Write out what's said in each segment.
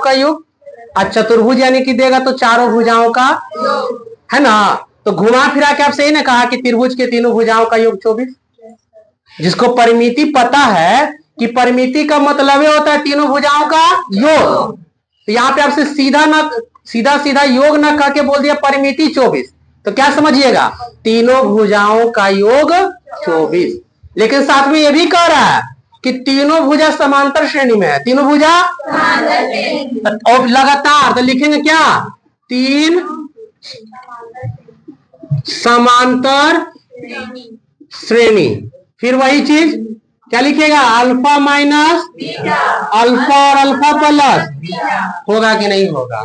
का योग। और चतुर्भुज यानी कि देगा तो चारों भुजाओं का, है ना। तो घुमा फिरा के आप सही ने कहा कि त्रिभुज के तीनों भुजाओं का योग 24। जिसको परिमिति पता है कि परिमिति का मतलब ये होता है तीनों भुजाओं का योग, तो यहाँ पे आपसे सीधा सीधा योग न कह के बोल दिया परिमिति 24, तो क्या समझिएगा, तीनों भुजाओं का योग 24। लेकिन साथ में ये भी कह रहा है कि तीनों भुजा समांतर श्रेणी में है, तीनों भुजा और लगातार, तो लिखेंगे क्या, 3 समांतर श्रेणी। फिर वही चीज क्या लिखेगा, अल्फा माइनस अल्फा और अल्फा प्लस, होगा कि नहीं होगा।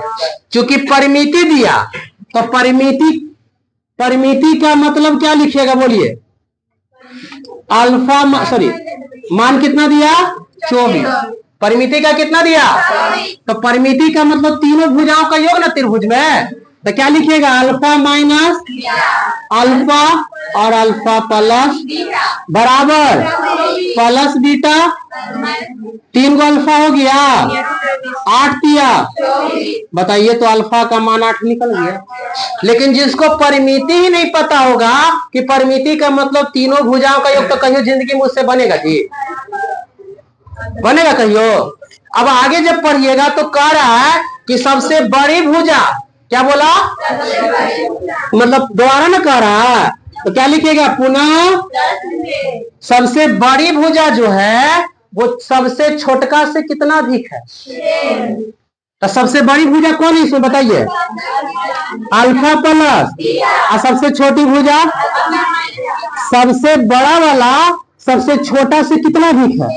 क्योंकि परिमिति दिया तो परिमिति का मतलब क्या लिखिएगा, बोलिए, अल्फा सॉरी मान कितना दिया 24, परिमिति का कितना दिया, तो परिमिति का मतलब तीनों भुजाओं का योग ना त्रिभुज में, तो क्या लिखिएगा, अल्फा माइनस अल्फा और अल्फा प्लस बराबर प्लस बीटा, 3 को अल्फा हो गया 8 दिया, बताइए तो अल्फा का मान 8 निकल गया। लेकिन जिसको परिमिति ही नहीं पता होगा कि परिमिति का मतलब तीनों भुजाओं का योग, तो कहियो जिंदगी में उससे बनेगा जी, बनेगा कहियो। अब आगे जब पढ़िएगा तो कह रहा है कि सबसे बड़ी भुजा, क्या बोला, मतलब दोबारा ना कह रहा है, तो क्या लिखिएगा, पुनः सबसे बड़ी भुजा जो है वो सबसे छोटका से कितना अधिक है, तो सबसे बड़ी भुजा कौन है इसमें बताइए, अल्फा प्लस, और सबसे छोटी भुजा, सबसे बड़ा वाला सबसे छोटा से कितना अधिक है,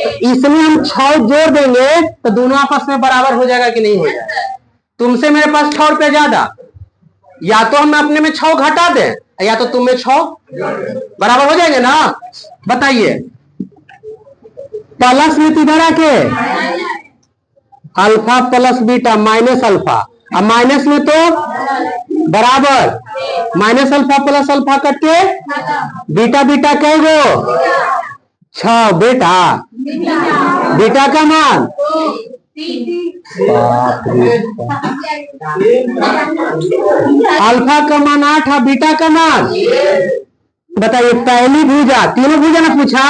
तो इसमें हम 6 जोड़ देंगे तो दोनों आपस में बराबर हो जाएगा कि नहीं हो जाएगा। तुमसे मेरे पास 6 रुपया ज्यादा, या तो हम अपने में 6 घटा दें या तो तुम में 6 बराबर हो जाएंगे ना। बताइए, प्लस में किधर आके alpha plus beta minus alpha, अब माइनस में तो बराबर, minus alpha plus alpha cut के बीटा बीटा कह गो 6 बेटा, बीटा का मान अल्फा का मान 8 है, बीटा का मान बताइए। पहली भुजा, तीनों भुजा ने पूछा,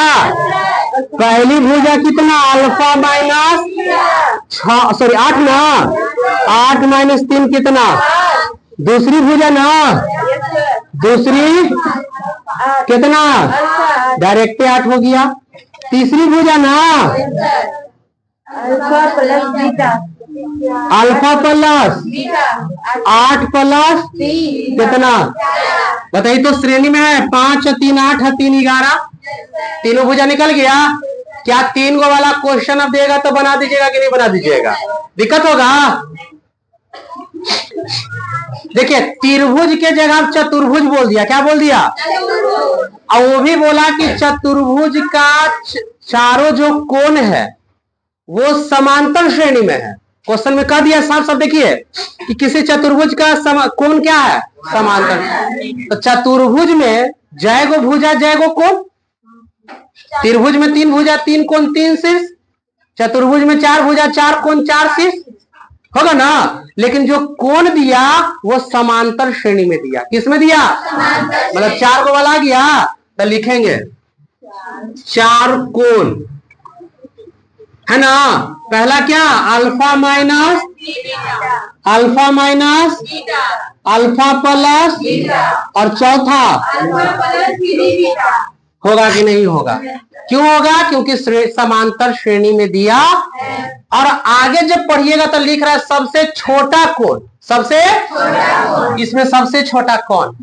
पहली भुजा कितना, अल्फा माइनस 8 ना, 8 माइनस 3 कितना, दूसरी भुजा ना, दूसरी कितना, डायरेक्ट 8 हो गया। तीसरी भुजा ना, alpha plus beta, alpha plus 8 plus कितना, बताइए तो श्रेणी में है 5 3 8 3 11, तीनों भुजा निकल गया। क्या 3 गो वाला क्वेश्चन अब देगा तो बना दीजिएगा कि नहीं बना दीजिएगा, दिक्कत होगा। देखिए त्रिभुज के जगह चतुर्भुज बोल दिया, क्या बोल दिया, और वो भी बोला कि चतुर्भुज का चारों जो कोण है वो समांतर श्रेणी में है। क्वेश्चन में कह दिया साफ साफ, देखिए कि किसी चतुर्भुज का कोण क्या है, समांतर। तो चतुर्भुज में जय गो भुजा जय गो कोण, त्रिभुज में 3 भुजा 3 कोण 3 शीर्ष, चतुर्भुज में 4 भुजा 4 कोण 4 शीर्ष, होगा ना। लेकिन जो कोण दिया वो समांतर श्रेणी में दिया, किस में दिया, मतलब 4 को वाला आ गया, तो लिखेंगे 4 कोण, है ना। पहला क्या, अल्फा माइनस अल्फा प्लस, और चौथा होगा कि नहीं होगा, क्यों होगा, क्योंकि समांतर श्रेणी में दिया। और आगे जब पढ़िएगा तो लिख रहा है सबसे छोटा कोण, इसमें सबसे छोटा कौन,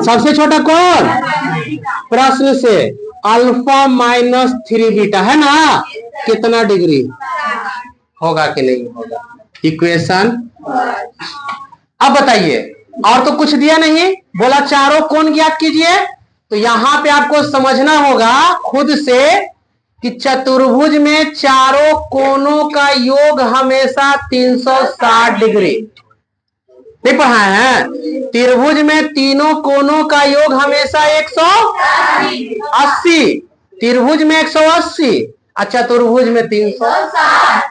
सबसे छोटा कौन, प्रश्न से अल्फा माइनस 3 बीटा, है ना, कितना डिग्री, होगा कि नहीं होगा, इक्वेशन। अब बताइए, और तो कुछ दिया नहीं, बोला चारों कोण ज्ञात कीजिए, तो यहां पे आपको समझना होगा खुद से कि चतुर्भुज में चारों कोणों का योग हमेशा 360 डिग्री, नहीं पढ़ाए हैं। त्रिभुज में तीनों कोणों का योग हमेशा 180, त्रिभुज में 180, और चतुर्भुज में 360।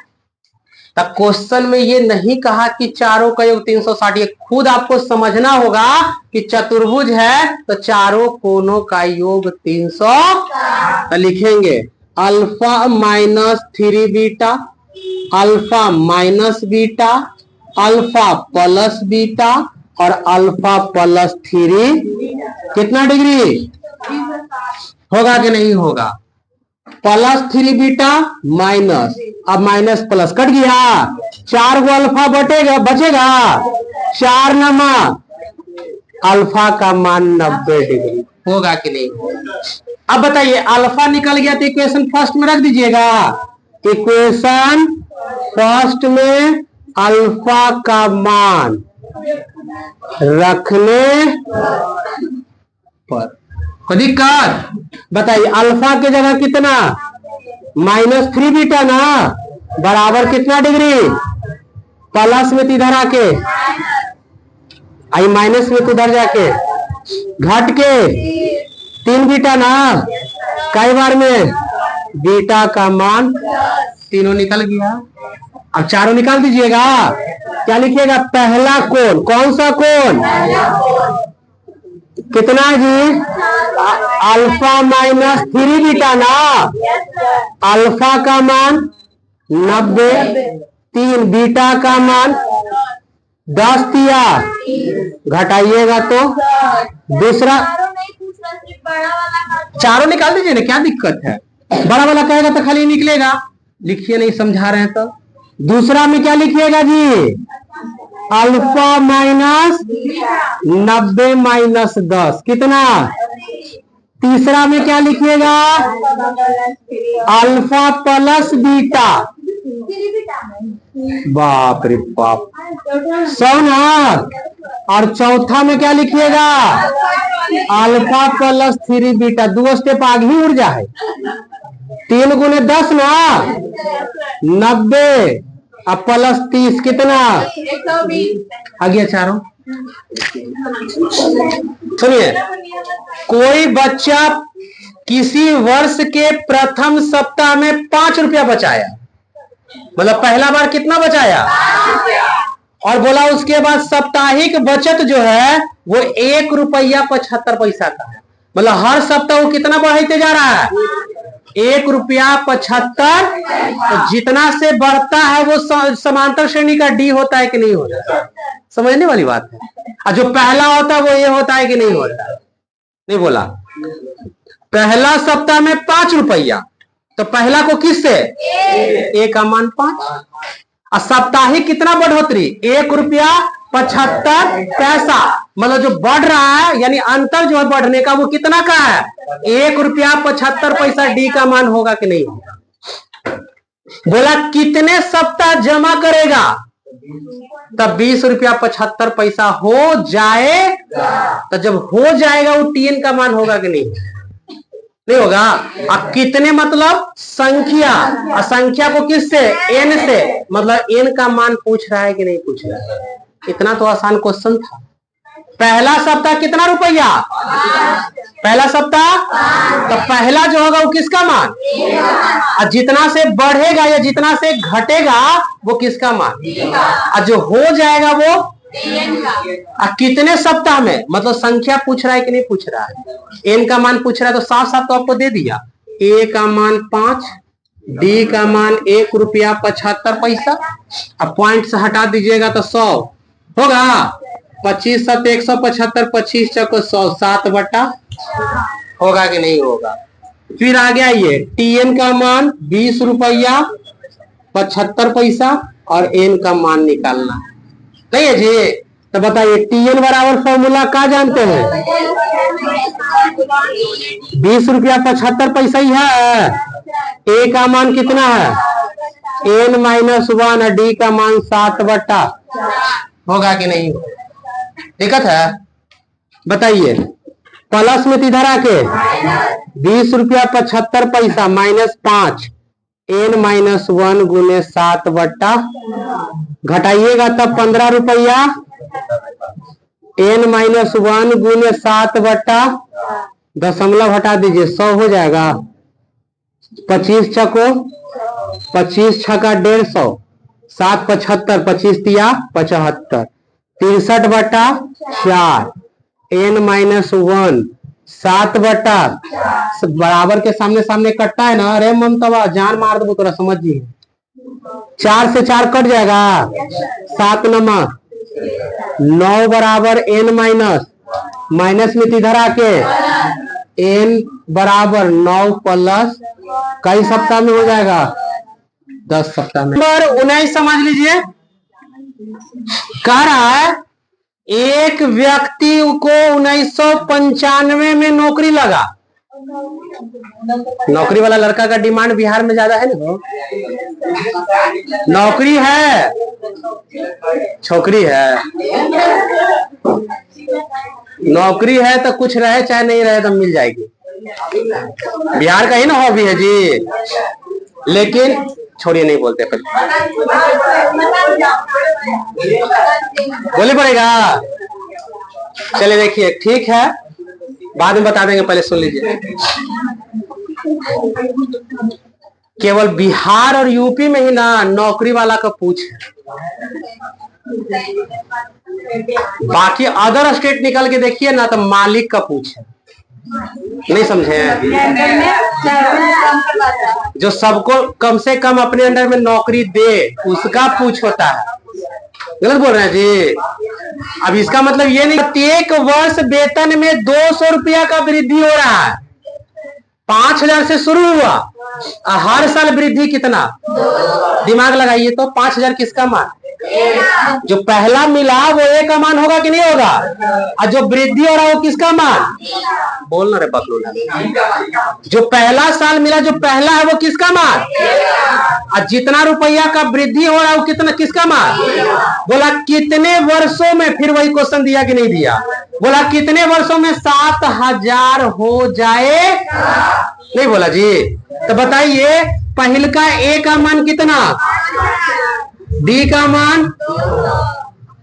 तो क्वेश्चन में ये नहीं कहा कि चारों का योग 360, ये खुद आपको समझना होगा कि चतुर्भुज है तो चारों कोनों का योग 300। तो लिखेंगे alpha minus 3 beta, alpha minus beta, alpha plus beta और अल्फा प्लस 3 कितना डिग्री होगा कि नहीं होगा? प्लस 3 बीटा माइनस, अब माइनस प्लस कट गया, 4 गो अल्फा बचेगा 4 नमा अल्फा का मान 90 डिग्री होगा कि नहीं होगा? अब बताइए अल्फा निकल गया तो इक्वेशन फर्स्ट में रख दीजिएगा। इक्वेशन फर्स्ट में अल्फा का मान रखने पर कोई दिक्कत? बताइए अल्फा के जगह कितना -3 बीटा ना बराबर कितना डिग्री? प्लस में तो इधर आके आई माइनस में तो उधर जाके घट के 3 बीटा ना, कई बार में बीटा का मान तीनों निकल गया। अब चारों निकाल दीजिएगा, क्या लिखिएगा? पहला कोण, कौन सा कोण? कितना जी? अल्फा माइनस 3 बीटा ना, अल्फा का मान 90, 3 बीटा का मान 10 दिया, घटाइएगा तो दूसरा, चारों निकाल दीजिए ना, क्या दिक्कत है? बड़ा वाला कहेगा तो खाली निकलेगा, लिखिए नहीं समझा रहे हैं तो। दूसरा में क्या लिखिएगा जी? अल्फा माइनस 90 माइनस 10 कितना? तीसरा में क्या लिखिएगा? अल्फा प्लस बीटा, बाप रे बाप 100 ना। और चौथा में क्या लिखिएगा? अल्फा प्लस 3 बीटा, 2 स्टेप आगे ही उड़ जाए। 3 गुने 10 ना 90 अब प्लस 30 कितना? 120 आ गया चारों। सुनिए, कोई बच्चा किसी वर्ष के प्रथम सप्ताह में 5 रुपया बचाया, मतलब पहला बार कितना बचाया? और बोला उसके बाद साप्ताहिक बचत जो है वो 1 रुपया 75 पैसा का है, मतलब हर सप्ताह वो कितना बढ़ते जा रहा है? 1 रुपया 75। तो जितना से बढ़ता है वो समांतर श्रेणी का डी होता है कि नहीं होता? समझने वाली बात है। और जो पहला होता है वो ये होता है कि नहीं होता? नहीं बोला। पहला सप्ताह में 5 रुपया, तो पहला को किससे? ए का मान 5। और साप्ताहिक कितना बढ़ोतरी? 1 रुपया 75 पैसा, मतलब जो बढ़ रहा है यानी अंतर जो है बढ़ने का वो कितना का है? 1 रुपया 75 पैसा डी का मान होगा कि नहीं होगा? बोला कितने सप्ताह जमा करेगा? तब 20 रुपया 75 पैसा हो जाए, तो जब हो जाएगा वो टीएन का मान होगा कि नहीं? नहीं होगा। अब कितने मतलब संख्या, और संख्या को किससे? एन से, मतलब एन का मान पूछ रहा है कि नहीं पूछ रहा है? इतना तो आसान क्वेश्चन था। पहला सप्ताह कितना रुपया? पहला सप्ताह, तो पहला जो होगा वो किसका मान? और जितना से बढ़ेगा या जितना से घटेगा वो किसका मान? और जो हो जाएगा वो कितने सप्ताह में, मतलब संख्या पूछ रहा है कि नहीं पूछ रहा है? एन का मान पूछ रहा है तो साफ साफ तो आपको दे दिया। ए का मान 5, डी का मान 1 रुपया 75 पैसा। अब पॉइंट से हटा दीजिएगा तो 100 होगा। 25 7 175, 25 चौको 100, 7 बटा होगा कि नहीं होगा? फिर आ गया ये टीएन का मान 20 रुपया 75 पैसा और एन का मान निकालना है, नहीं है जी? तो बताइए टीएन बराबर फॉर्मूला क्या जानते हैं? 20 रुपया 75 पैसा ही है। ए का मान कितना है? एन माइनस 1, डी का मान 7 बटा होगा कि नहीं? दिक्कत है? बताइए प्लस में इधर आके 20 रुपया 75 पैसा माइनस 5, एन माइनस 1 गुने 7 बट्टा, घटाइएगा तब 15 रुपया, एन माइनस 1 गुने 7 बट्टा दशमलव हटा दीजिए 100 हो जाएगा। 25 छको 25 छका 150, 7 75, 25 तिया 75, 63/4 n-1, 7 बराबर के सामने सामने कटता है ना। अरे ममता जान मार दो तोरा, समझिए 4 से 4 कट जाएगा, 7 नमक 9 बराबर n माइनस, माइनस में इधर आके n बराबर 9 प्लस कई सप्ताह में हो जाएगा, 10 सप्ताह में। नंबर 19 समझ लीजिए, कह रहा है एक व्यक्ति को 1995 में नौकरी लगा। नौकरी वाला लड़का का डिमांड बिहार में ज्यादा है ना। नौकरी है, छोकरी है, नौकरी है तो कुछ रहे चाहे नहीं रहे तो मिल जाएगी। बिहार का ही ना हॉबी है जी, लेकिन छोड़िए नहीं बोलते फिर, बोले पड़ेगा। चलिए देखिए, ठीक है बाद में बता देंगे, पहले सुन लीजिए। केवल बिहार और यूपी में ही ना नौकरी वाला का पूछ है, बाकी अदर स्टेट निकल के देखिए ना तो मालिक का पूछ है। नहीं समझे? जो सबको कम से कम अपने अंडर में नौकरी दे उसका पूछ होता है। गलत बोल रहे हैं जी। अब इसका मतलब ये नहीं, प्रत्येक वर्ष वेतन में 200 रुपया का वृद्धि हो रहा है। 5000 से शुरू हुआ, हर साल वृद्धि कितना, दिमाग लगाइए तो 5000 किसका मान, जो पहला मिला वो एक का मान होगा कि नहीं होगा, और जो वृद्धि हो रहा है वो किसका मान, बोलना रे बकलोला, जो पहला साल मिला जो पहला है वो किसका मान, और जितना रुपया का वृद्धि हो रहा है वो कितना किसका मान। बोला कितने वर्षों में, फिर वही क्वेश्चन दिया कि नहीं दिया, बोला कितने वर्षों में 7000 हो जाए, नहीं बोला जी। तो बताइए पहल का ए का मान कितना, डी का मान,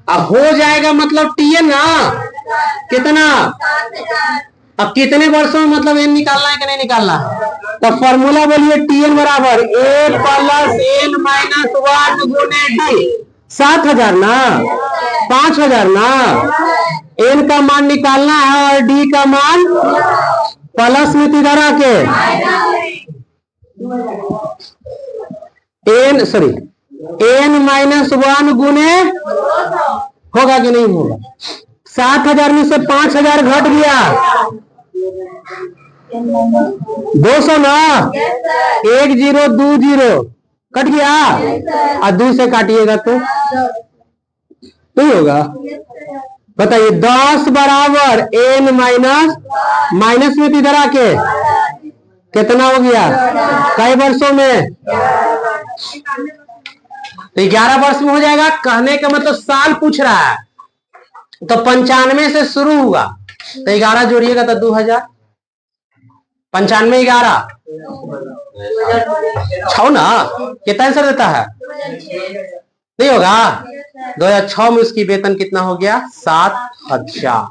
अब हो जाएगा मतलब टी है ना कितना, अब कितने वर्षों में मतलब एन निकालना है कि नहीं निकालना। तो फॉर्मूला बोलिए टी एन बराबर ए प्लस एन माइनस 1 गुने डी, 7000 ना 5000 ना, एन का मान निकालना है और डी का मान प्लस में इधर आके एन सॉरी n-1 गुने होगा कि नहीं होगा। 7000 में से 5000 घट गया, 200 ना, 1 0 2 0 कट गया, और 2 से काटिएगा तो नहीं होगा। बताइए 10 बराबर n माइनस, माइनस में इधर आके कितना हो गया, कई वर्षों में, तो 11 वर्ष में हो जाएगा। कहने का मतलब साल पूछ रहा है, तो 95 से शुरू हुआ तो 11 जोड़िएगा तो 2000, 95 11 6 ना, कितना आंसर देता है, नहीं होगा। 2006 में उसकी वेतन कितना हो गया, 7000।